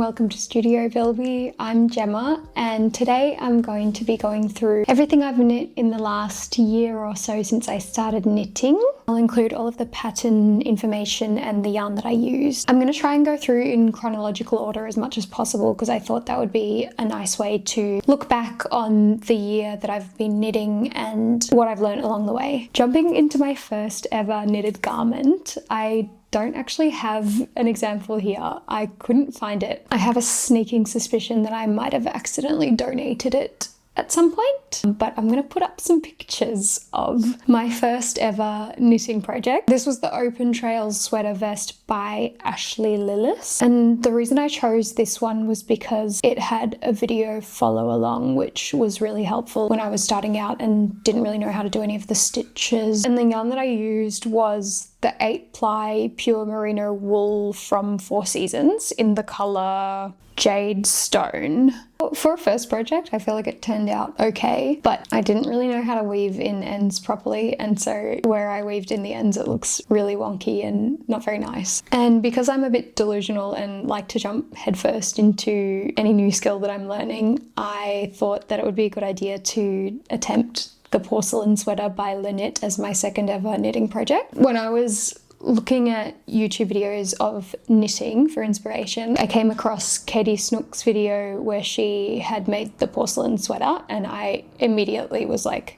welcome to Studio Bilby. I'm Gemma and today I'm going to be going through everything I've knit in the last year or so since I started knitting. I'll include all of the pattern information and the yarn that I used. I'm going to try and go through in chronological order as much as possible because I thought that would be a nice way to look back on the year that I've been knitting and what I've learned along the way. Jumping into my first ever knitted garment, I don't actually have an example here. I couldn't find it. I have a sneaking suspicion that I might have accidentally donated it at some point, but I'm going to put up some pictures of my first ever knitting project. This was the Open Trails sweater vest by Ashley Lillis, and the reason I chose this one was because it had a video follow along, which was really helpful when I was starting out and didn't really know how to do any of the stitches. And the yarn that I used was the 8-ply pure merino wool from Four Seasons in the colour Jade Stone. For a first project, I feel like it turned out okay, but I didn't really know how to weave in ends properly, and so where I weaved in the ends it looks really wonky and not very nice. And because I'm a bit delusional and like to jump headfirst into any new skill that I'm learning, I thought that it would be a good idea to attempt the porcelain sweater by Lynette as my second ever knitting project. When I was looking at YouTube videos of knitting for inspiration, I came across Katie Snook's video where she had made the porcelain sweater, and I immediately was like,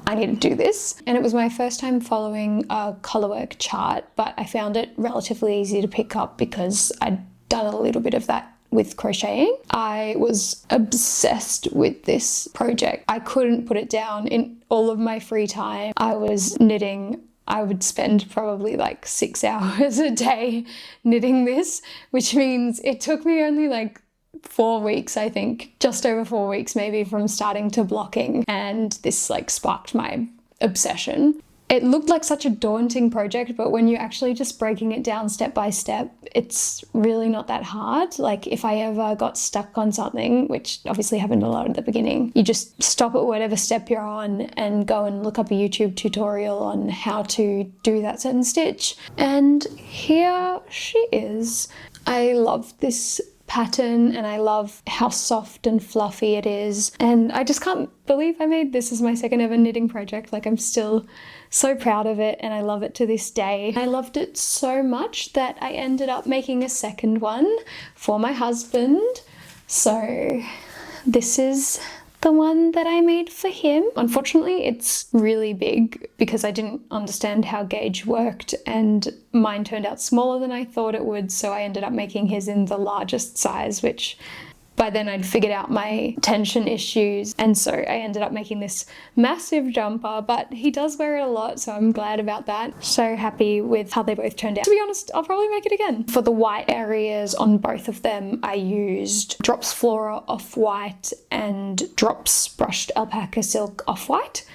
I need to do this. And it was my first time following a colorwork chart, but I found it relatively easy to pick up because I'd done a little bit of that with crocheting. I was obsessed with this project. I couldn't put it down. In all of my free time, I was knitting. I would spend probably like 6 hours a day knitting this, which means it took me only like 4 weeks, I think, just over 4 weeks maybe from starting to blocking, and this like sparked my obsession. It looked like such a daunting project, but when you're actually just breaking it down step by step, it's really not that hard. Like if I ever got stuck on something, which obviously happened a lot at the beginning, you just stop at whatever step you're on and go and look up a YouTube tutorial on how to do that certain stitch. And here she is. I love this pattern and I love how soft and fluffy it is, and I just can't believe I made this as my second ever knitting project. Like I'm still so proud of it and I love it to this day. I loved it so much that I ended up making a second one for my husband. So this is the one that I made for him. Unfortunately, it's really big because I didn't understand how gauge worked and mine turned out smaller than I thought it would, so I ended up making his in the largest size, which by then I'd figured out my tension issues, and so I ended up making this massive jumper, but he does wear it a lot, so I'm glad about that. So happy with how they both turned out. To be honest, I'll probably make it again. For the white areas on both of them, I used Drops Flora Off-White and Drops Brushed Alpaca Silk Off-White.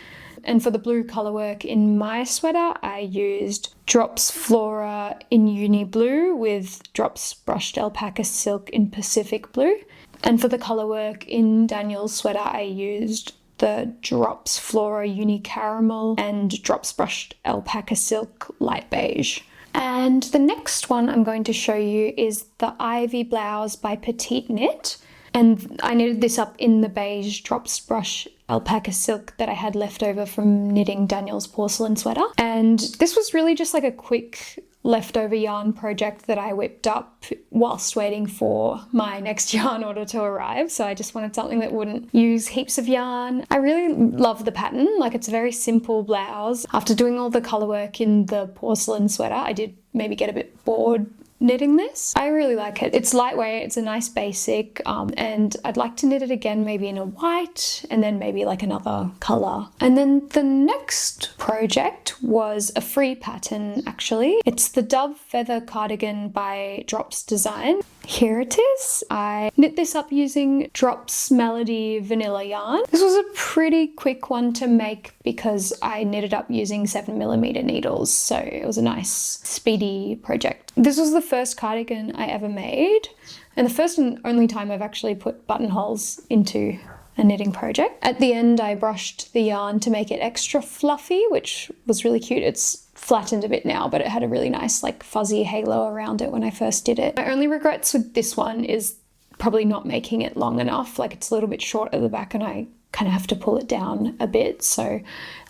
And for the blue colourwork in my sweater, I used Drops Flora in Uni Blue with Drops Brushed Alpaca Silk in Pacific Blue. And for the colourwork in Daniel's sweater, I used the Drops Flora Uni Caramel and Drops Brushed Alpaca Silk Light Beige. And the next one I'm going to show you is the Ivy Blouse by Petite Knit. And I knitted this up in the beige Drops Brush Alpaca Silk that I had left over from knitting Daniel's porcelain sweater. And this was really just like a quick leftover yarn project that I whipped up whilst waiting for my next yarn order to arrive. So I just wanted something that wouldn't use heaps of yarn. I really love the pattern. Like it's a very simple blouse. After doing all the colour work in the porcelain sweater, I did maybe get a bit bored knitting this. I really like it. It's lightweight, it's a nice basic, and I'd like to knit it again maybe in a white and then maybe like another colour. And then the next project was a free pattern actually. It's the Dove Feather Cardigan by Drops Design. Here it is. I knit this up using Drops Melody vanilla yarn. This was a pretty quick one to make because I knitted up using 7mm needles, so it was a nice speedy project. This was the first cardigan I ever made, and the first and only time I've actually put buttonholes into a knitting project. At the end I brushed the yarn to make it extra fluffy, which was really cute. It's flattened a bit now, but it had a really nice like fuzzy halo around it when I first did it. My only regrets with this one is probably not making it long enough. Like it's a little bit short at the back and I kind of have to pull it down a bit. So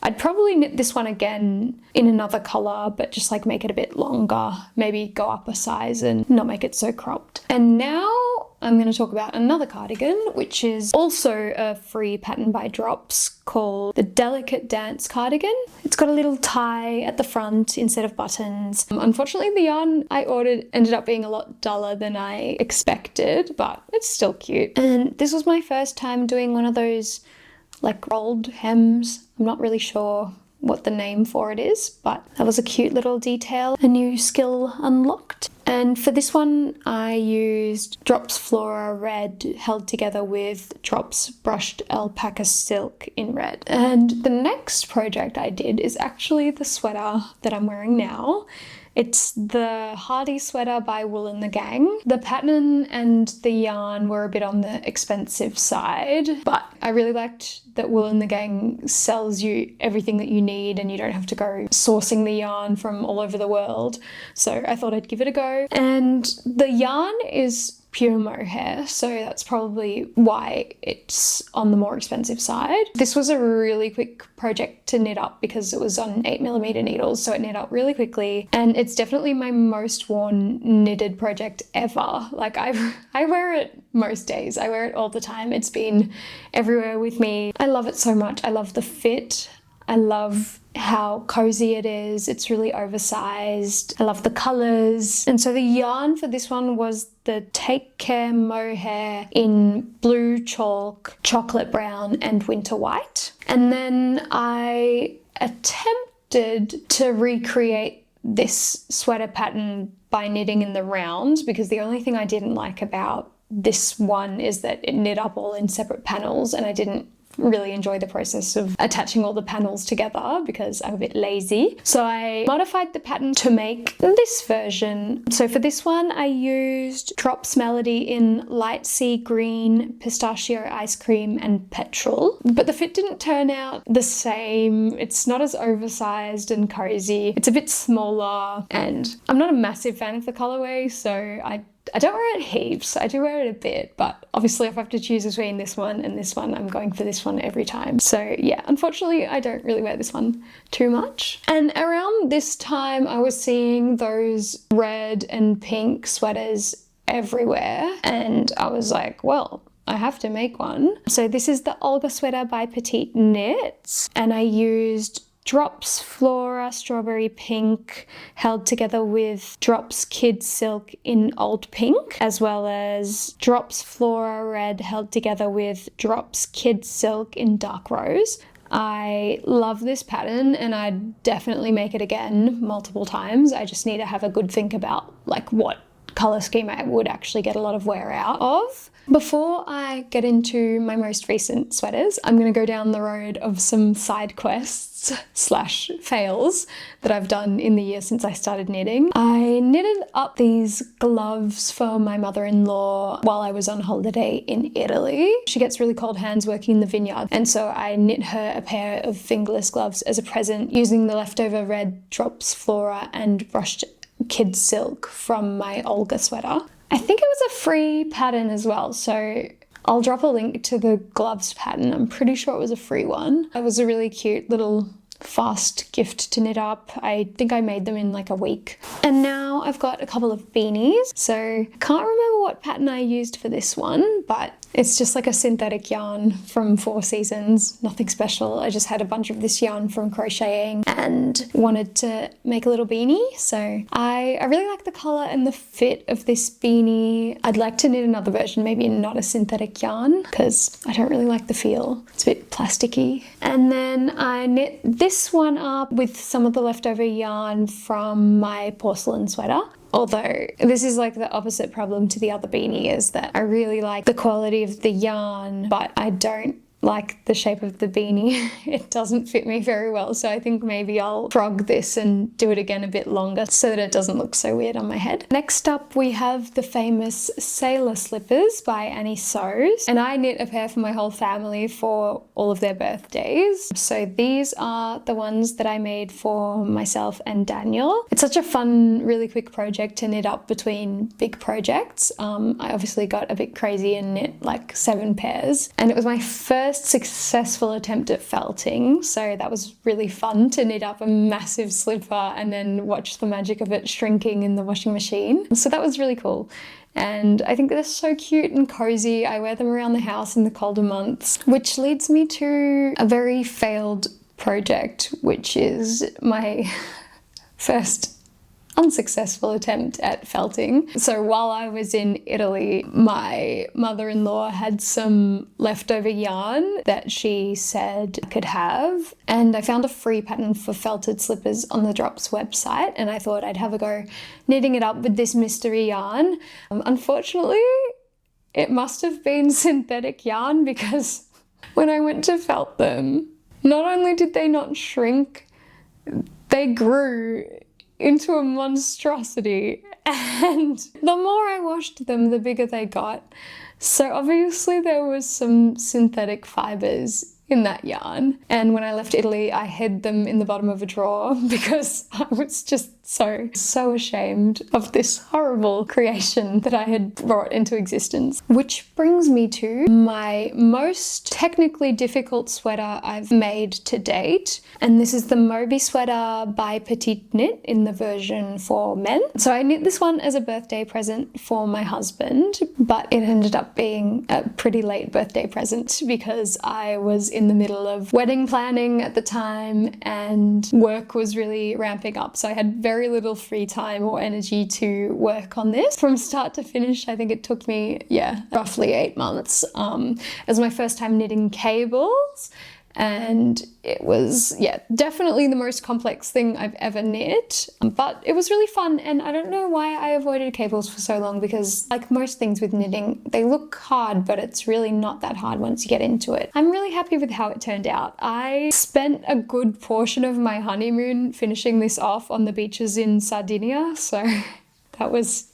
I'd probably knit this one again in another color, but just like make it a bit longer, maybe go up a size and not make it so cropped. And now I'm going to talk about another cardigan, which is also a free pattern by Drops called the Delicate Dance Cardigan. It's got a little tie at the front instead of buttons. Unfortunately, the yarn I ordered ended up being a lot duller than I expected, but it's still cute. And this was my first time doing one of those like rolled hems. I'm not really sure what the name for it is, but that was a cute little detail, a new skill unlocked. And for this one, I used Drops Flora red held together with Drops brushed alpaca silk in red. And the next project I did is actually the sweater that I'm wearing now. It's the Hardy sweater by Wool and the Gang. The pattern and the yarn were a bit on the expensive side, but I really liked that Wool and the Gang sells you everything that you need and you don't have to go sourcing the yarn from all over the world. So I thought I'd give it a go. And the yarn is pure mohair, so that's probably why it's on the more expensive side. This was a really quick project to knit up because it was on 8mm needles, so it knit up really quickly, and it's definitely my most worn knitted project ever. Like I wear it most days, I wear it all the time. It's been everywhere with me. I love it so much. I love the fit. I love how cozy it is. It's really oversized. I love the colors. And so the yarn for this one was the Take Care Mohair in blue chalk, chocolate brown, and winter white. And then I attempted to recreate this sweater pattern by knitting in the round, because the only thing I didn't like about this one is that it knit up all in separate panels, and I didn't really enjoy the process of attaching all the panels together because I'm a bit lazy. So I modified the pattern to make this version. So for this one, I used Drops Melody in light sea green, pistachio ice cream, and petrol. But the fit didn't turn out the same. It's not as oversized and cozy. It's a bit smaller, and I'm not a massive fan of the colorway, so I don't wear it heaps. I do wear it a bit, but obviously if I have to choose between this one and this one, I'm going for this one every time. So yeah, unfortunately, I don't really wear this one too much. And around this time, I was seeing those red and pink sweaters everywhere, and I was like, well, I have to make one. So this is the Olga sweater by Petite Knits, and I used Drops Flora Strawberry Pink held together with Drops Kid Silk in Old Pink, as well as Drops Flora Red held together with Drops Kid Silk in Dark Rose. I love this pattern and I'd definitely make it again multiple times. I just need to have a good think about like what color scheme I would actually get a lot of wear out of. Before I get into my most recent sweaters, I'm going to go down the road of some side quests / fails that I've done in the year since I started knitting. I knitted up these gloves for my mother-in-law while I was on holiday in Italy. She gets really cold hands working in the vineyard, and so I knit her a pair of fingerless gloves as a present using the leftover red Drops Flora and brushed kid silk from my Olga sweater. I think it was a free pattern as well, so I'll drop a link to the gloves pattern. I'm pretty sure it was a free one. It was a really cute little fast gift to knit up. I think I made them in like a week. And now I've got a couple of beanies. So I can't remember what pattern I used for this one, but it's just like a synthetic yarn from Four Seasons, nothing special. I just had a bunch of this yarn from crocheting and wanted to make a little beanie. So I really like the color and the fit of this beanie. I'd like to knit another version, maybe not a synthetic yarn, because I don't really like the feel. It's a bit plasticky. And then I knit this one up with some of the leftover yarn from my porcelain sweater. Although this is like the opposite problem to the other beanie, is that I really like the quality of the yarn, but I don't like the shape of the beanie. It doesn't fit me very well, so I think maybe I'll frog this and do it again a bit longer so that it doesn't look so weird on my head. Next up we have the famous sailor slippers by Annie Sews, and I knit a pair for my whole family for all of their birthdays. So these are the ones that I made for myself and Daniel. It's such a fun, really quick project to knit up between big projects. I obviously got a bit crazy and knit like 7 pairs, and it was my first successful attempt at felting, so that was really fun to knit up a massive slipper and then watch the magic of it shrinking in the washing machine. So that was really cool. And I think they're so cute and cozy. I wear them around the house in the colder months, which leads me to a very failed project, which is my first unsuccessful attempt at felting. So while I was in Italy, my mother-in-law had some leftover yarn that she said I could have, and I found a free pattern for felted slippers on the Drops website, and I thought I'd have a go knitting it up with this mystery yarn. Unfortunately, it must have been synthetic yarn, because when I went to felt them, not only did they not shrink, they grew into a monstrosity, and the more I washed them, the bigger they got. So obviously there was some synthetic fibers in that yarn, and when I left Italy I hid them in the bottom of a drawer because I was just so ashamed of this horrible creation that I had brought into existence. Which brings me to my most technically difficult sweater I've made to date, and this is the Moby sweater by Petite Knit in the version for men. So I knit this one as a birthday present for my husband, but it ended up being a pretty late birthday present because I was in the middle of wedding planning at the time and work was really ramping up, so I had very little free time or energy to work on this. From start to finish, I think it took me, roughly 8 months. It was my first time knitting cables, and it was, definitely the most complex thing I've ever knit, but it was really fun. And I don't know why I avoided cables for so long, because like most things with knitting, they look hard, but it's really not that hard once you get into it. I'm really happy with how it turned out. I spent a good portion of my honeymoon finishing this off on the beaches in Sardinia, so that was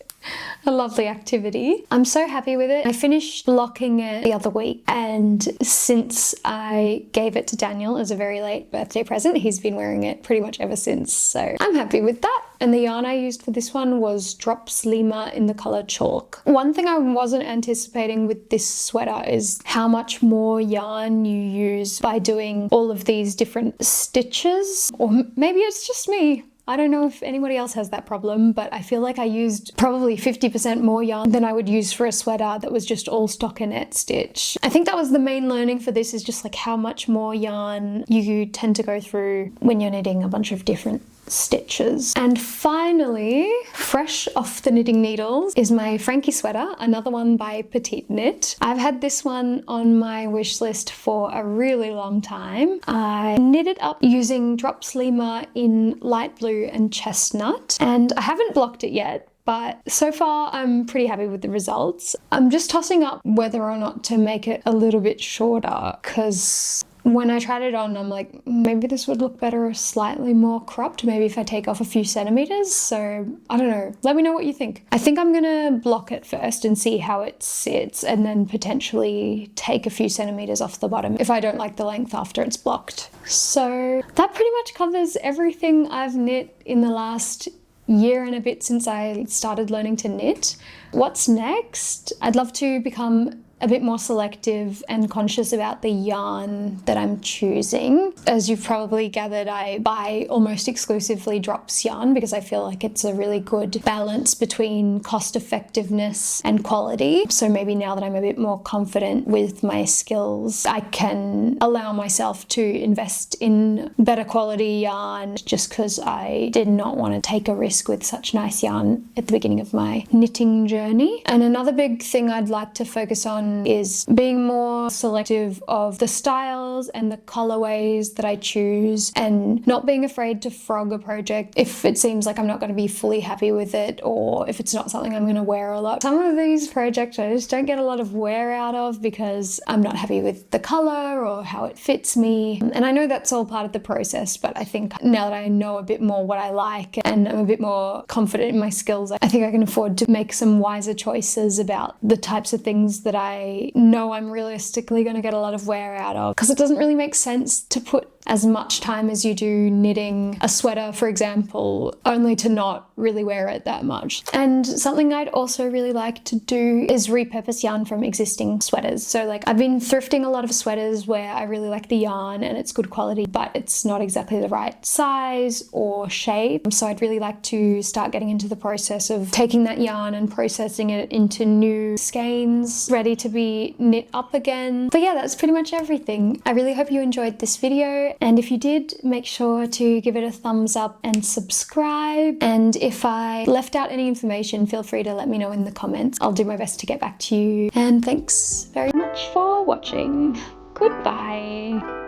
a lovely activity. I'm so happy with it. I finished blocking it the other week, and since I gave it to Daniel as a very late birthday present, he's been wearing it pretty much ever since, so I'm happy with that. And the yarn I used for this one was Drops Lima in the color Chalk. One thing I wasn't anticipating with this sweater is how much more yarn you use by doing all of these different stitches, or maybe it's just me. I don't know if anybody else has that problem, but I feel like I used probably 50% more yarn than I would use for a sweater that was just all stockinette stitch. I think that was the main learning for this, is just like how much more yarn you tend to go through when you're knitting a bunch of different stitches. And finally, fresh off the knitting needles, is my Frankie sweater, another one by Petite Knit. I've had this one on my wish list for a really long time. I knit it up using Drops Lima in light blue and chestnut, and I haven't blocked it yet, but so far I'm pretty happy with the results. I'm just tossing up whether or not to make it a little bit shorter, because when I tried it on, I'm like, maybe this would look better slightly more cropped, maybe if I take off a few centimeters. So I don't know, let me know what you think. I think I'm gonna block it first and see how it sits, and then potentially take a few centimeters off the bottom if I don't like the length after it's blocked. So that pretty much covers everything I've knit in the last year and a bit since I started learning to knit. What's next? I'd love to become a bit more selective and conscious about the yarn that I'm choosing. As you've probably gathered, I buy almost exclusively Drops yarn because I feel like it's a really good balance between cost effectiveness and quality. So maybe now that I'm a bit more confident with my skills, I can allow myself to invest in better quality yarn, just because I did not want to take a risk with such nice yarn at the beginning of my knitting journey. And another big thing I'd like to focus on on is being more selective of the styles and the colorways that I choose, and not being afraid to frog a project if it seems like I'm not going to be fully happy with it, or if it's not something I'm going to wear a lot. Some of these projects I just don't get a lot of wear out of because I'm not happy with the color or how it fits me. And I know that's all part of the process, but I think now that I know a bit more what I like and I'm a bit more confident in my skills, I think I can afford to make some wiser choices about the types of things that I know I'm realistically going to get a lot of wear out of, because it doesn't really make sense to put as much time as you do knitting a sweater, for example, only to not really wear it that much. And something I'd also really like to do is repurpose yarn from existing sweaters. So like, I've been thrifting a lot of sweaters where I really like the yarn and it's good quality, but it's not exactly the right size or shape. So I'd really like to start getting into the process of taking that yarn and processing it into new skeins ready to be knit up again. But yeah, that's pretty much everything. I really hope you enjoyed this video. And if you did, make sure to give it a thumbs up and subscribe. And if I left out any information, feel free to let me know in the comments. I'll do my best to get back to you. And thanks very much for watching. Goodbye.